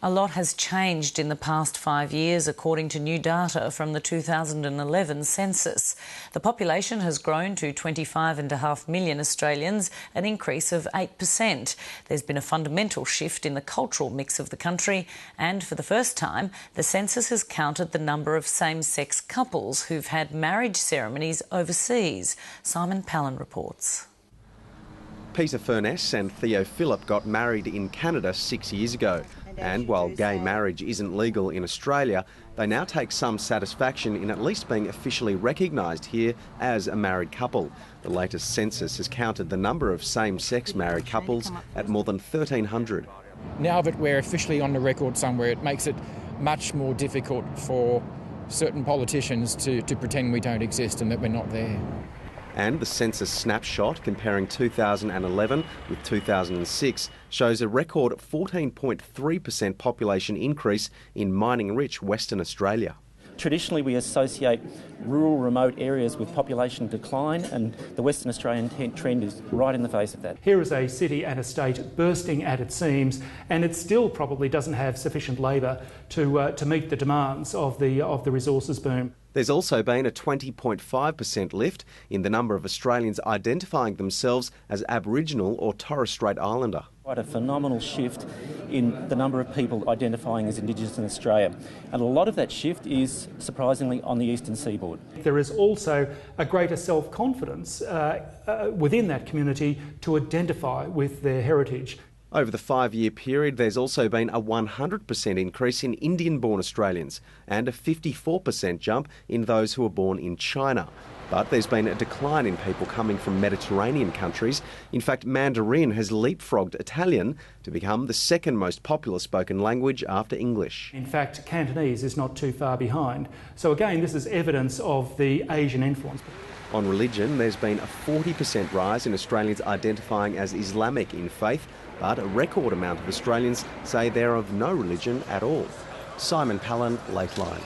A lot has changed in the past 5 years, according to new data from the 2011 census. The population has grown to 25.5 million Australians, an increase of 8%. There's been a fundamental shift in the cultural mix of the country, and for the first time, the census has counted the number of same-sex couples who've had marriage ceremonies overseas. Simon Palin reports. Peter Furness and Theo Phillip got married in Canada 6 years ago. And while gay marriage isn't legal in Australia, they now take some satisfaction in at least being officially recognised here as a married couple. The latest census has counted the number of same-sex married couples at more than 1,300. Now that we're officially on the record somewhere, it makes it much more difficult for certain politicians to pretend we don't exist and that we're not there. And the census snapshot comparing 2011 with 2006 shows a record 14.3% population increase in mining-rich Western Australia. Traditionally, we associate rural, remote areas with population decline, and the Western Australian trend is right in the face of that. Here is a city and a state bursting at its seams, and it still probably doesn't have sufficient labour to meet the demands of the resources boom. There's also been a 20.5% lift in the number of Australians identifying themselves as Aboriginal or Torres Strait Islander. Quite a phenomenal shift in the number of people identifying as Indigenous in Australia. And a lot of that shift is, surprisingly, on the eastern seaboard. There is also a greater self-confidence within that community to identify with their heritage. Over the 5-year period, there's also been a 100% increase in Indian-born Australians and a 54% jump in those who were born in China. But there's been a decline in people coming from Mediterranean countries. In fact, Mandarin has leapfrogged Italian to become the second most popular spoken language after English. In fact, Cantonese is not too far behind. So again, this is evidence of the Asian influence. On religion, there's been a 40% rise in Australians identifying as Islamic in faith, but a record amount of Australians say they're of no religion at all. Simon Palin, Lateline.